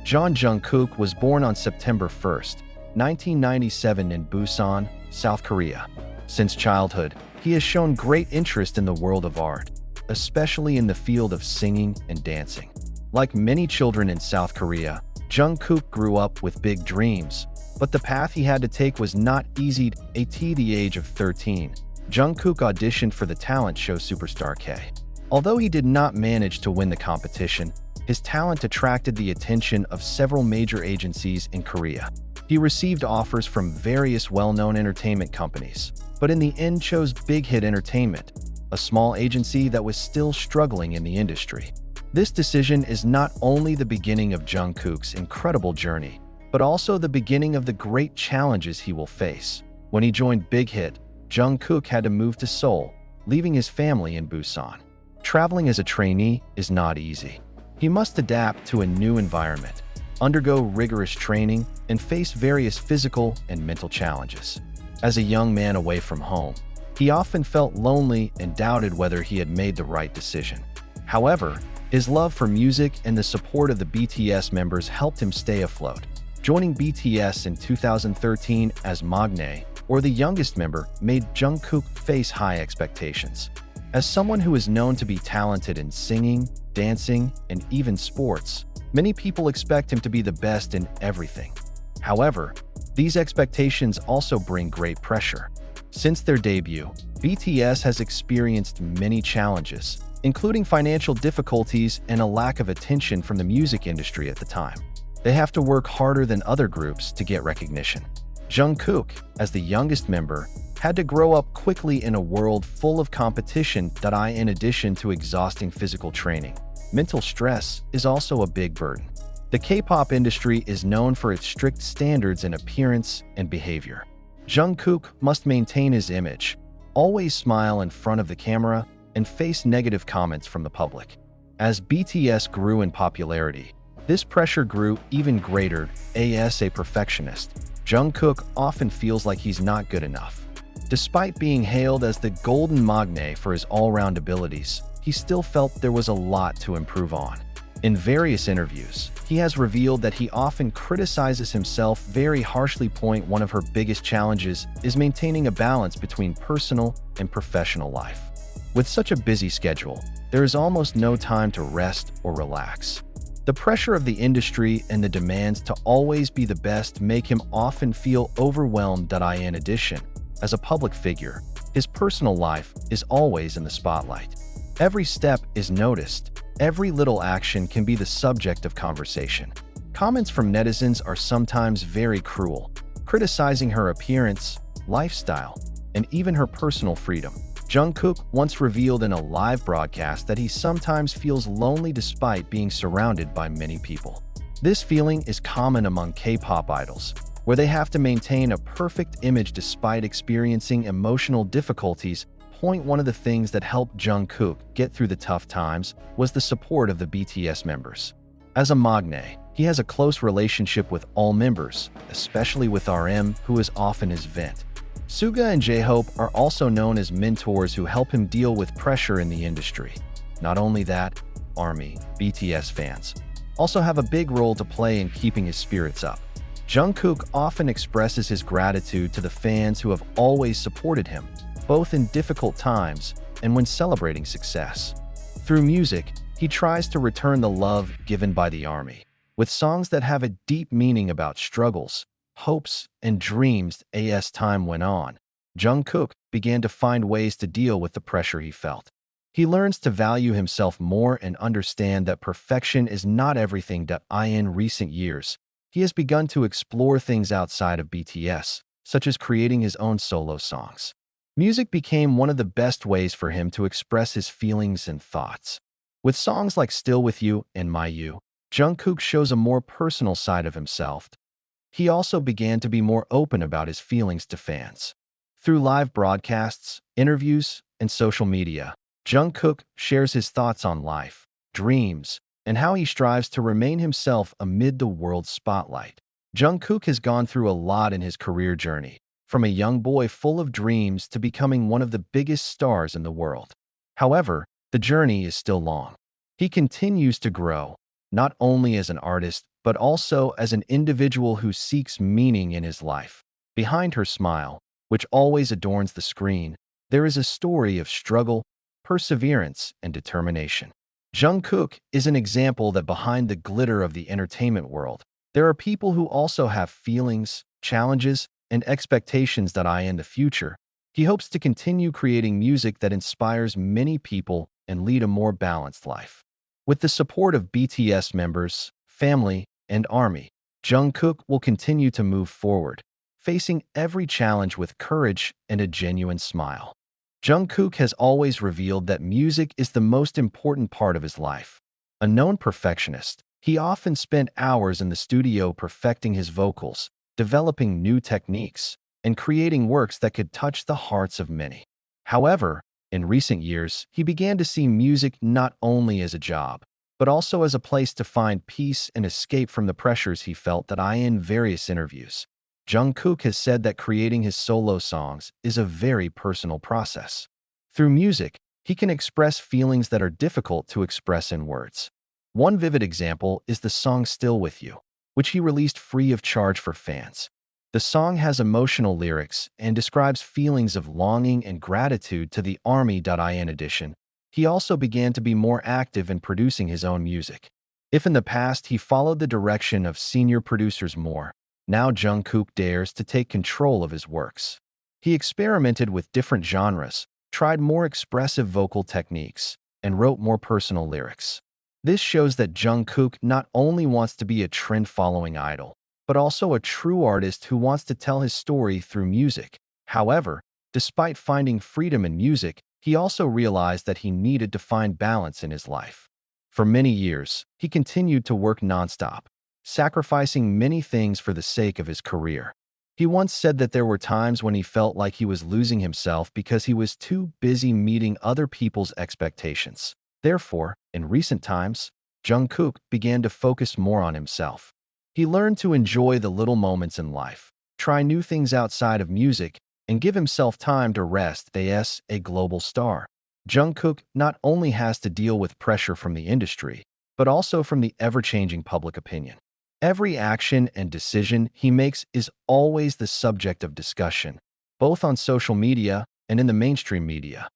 Jungkook was born on September 1, 1997 in Busan, South Korea. Since childhood, he has shown great interest in the world of art, especially in the field of singing and dancing. Like many children in South Korea, Jungkook grew up with big dreams, but the path he had to take was not easy. At the age of 13, Jungkook auditioned for the talent show Superstar K. Although he did not manage to win the competition, his talent attracted the attention of several major agencies in Korea. He received offers from various well-known entertainment companies, but in the end chose Big Hit Entertainment, a small agency that was still struggling in the industry. This decision is not only the beginning of Jungkook's incredible journey, but also the beginning of the great challenges he will face. When he joined Big Hit, Jungkook had to move to Seoul, leaving his family in Busan. Traveling as a trainee is not easy. He must adapt to a new environment, undergo rigorous training, and face various physical and mental challenges. As a young man away from home, he often felt lonely and doubted whether he had made the right decision. However, his love for music and the support of the BTS members helped him stay afloat. Joining BTS in 2013 as Maknae, or the youngest member, made Jungkook face high expectations. As someone who is known to be talented in singing, dancing, and even sports, many people expect him to be the best in everything. However, these expectations also bring great pressure. Since their debut, BTS has experienced many challenges, including financial difficulties and a lack of attention from the music industry at the time. They have to work harder than other groups to get recognition. Jungkook, as the youngest member, had to grow up quickly in a world full of competition in addition to exhausting physical training. Mental stress is also a big burden. The K-pop industry is known for its strict standards in appearance and behavior. Jungkook must maintain his image, always smile in front of the camera, and face negative comments from the public. As BTS grew in popularity, this pressure grew even greater. As a perfectionist, Jungkook often feels like he's not good enough. Despite being hailed as the golden Maknae for his all-round abilities, he still felt there was a lot to improve on. In various interviews, he has revealed that he often criticizes himself very harshly. One of her biggest challenges is maintaining a balance between personal and professional life. With such a busy schedule, there is almost no time to rest or relax. The pressure of the industry and the demands to always be the best make him often feel overwhelmed. In addition, as a public figure, his personal life is always in the spotlight. Every step is noticed. Every little action can be the subject of conversation. Comments from netizens are sometimes very cruel, criticizing her appearance, lifestyle, and even her personal freedom. Jungkook once revealed in a live broadcast that he sometimes feels lonely despite being surrounded by many people. This feeling is common among K-pop idols, where they have to maintain a perfect image despite experiencing emotional difficulties. One of the things that helped Jungkook get through the tough times was the support of the BTS members. As a Maknae, he has a close relationship with all members, especially with RM, who is often his vent. Suga and J-Hope are also known as mentors who help him deal with pressure in the industry. Not only that, ARMY, BTS fans, also have a big role to play in keeping his spirits up. Jungkook often expresses his gratitude to the fans who have always supported him, both in difficult times and when celebrating success. Through music, he tries to return the love given by the ARMY, with songs that have a deep meaning about struggles, hopes, and dreams. As time went on, Jungkook began to find ways to deal with the pressure he felt. He learns to value himself more and understand that perfection is not everything. In recent years, he has begun to explore things outside of BTS, such as creating his own solo songs. Music became one of the best ways for him to express his feelings and thoughts. With songs like Still With You and My You, Jungkook shows a more personal side of himself. He also began to be more open about his feelings to fans. Through live broadcasts, interviews, and social media, Jungkook shares his thoughts on life, dreams, and how he strives to remain himself amid the world's spotlight. Jungkook has gone through a lot in his career journey, from a young boy full of dreams to becoming one of the biggest stars in the world. However, the journey is still long. He continues to grow, not only as an artist, but also as an individual who seeks meaning in his life. Behind her smile, which always adorns the screen, there is a story of struggle, perseverance, and determination. Jungkook is an example that behind the glitter of the entertainment world, there are people who also have feelings, challenges, and expectations that eye in the future. He hopes to continue creating music that inspires many people and lead a more balanced life. With the support of BTS members, family, and army, Jungkook will continue to move forward, facing every challenge with courage and a genuine smile. Jungkook has always revealed that music is the most important part of his life. A known perfectionist, he often spent hours in the studio perfecting his vocals, developing new techniques, and creating works that could touch the hearts of many. However, in recent years, he began to see music not only as a job, but also as a place to find peace and escape from the pressures he felt that in various interviews. Jungkook has said that creating his solo songs is a very personal process. Through music, he can express feelings that are difficult to express in words. One vivid example is the song Still With You, which he released free of charge for fans. The song has emotional lyrics and describes feelings of longing and gratitude to the army. In addition, he also began to be more active in producing his own music. If in the past he followed the direction of senior producers more, now Jungkook dares to take control of his works. He experimented with different genres, tried more expressive vocal techniques, and wrote more personal lyrics. This shows that Jungkook not only wants to be a trend-following idol, but also a true artist who wants to tell his story through music. However, despite finding freedom in music, he also realized that he needed to find balance in his life. For many years, he continued to work nonstop, sacrificing many things for the sake of his career. He once said that there were times when he felt like he was losing himself because he was too busy meeting other people's expectations. Therefore, in recent times, Jungkook began to focus more on himself. He learned to enjoy the little moments in life, try new things outside of music, and give himself time to rest. As a global star, Jungkook not only has to deal with pressure from the industry, but also from the ever-changing public opinion. Every action and decision he makes is always the subject of discussion, both on social media and in the mainstream media.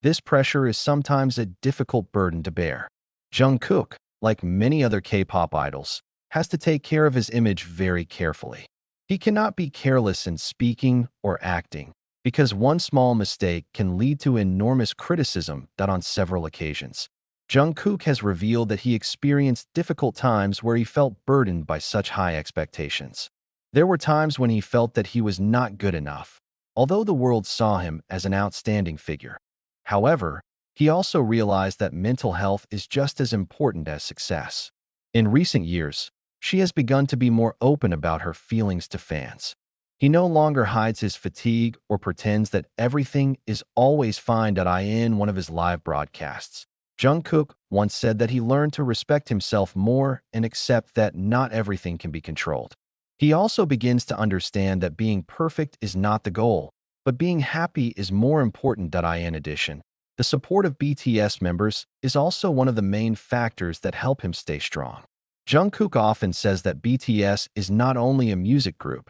This pressure is sometimes a difficult burden to bear. Jungkook, like many other K-pop idols, has to take care of his image very carefully. He cannot be careless in speaking or acting, because one small mistake can lead to enormous criticism. On several occasions, Jungkook has revealed that he experienced difficult times where he felt burdened by such high expectations. There were times when he felt that he was not good enough, although the world saw him as an outstanding figure. However, he also realized that mental health is just as important as success. In recent years, she has begun to be more open about her feelings to fans. He no longer hides his fatigue or pretends that everything is always fine. In one of his live broadcasts, Jungkook once said that he learned to respect himself more and accept that not everything can be controlled. He also begins to understand that being perfect is not the goal, but being happy is more important. In addition, the support of BTS members is also one of the main factors that help him stay strong. Jungkook often says that BTS is not only a music group,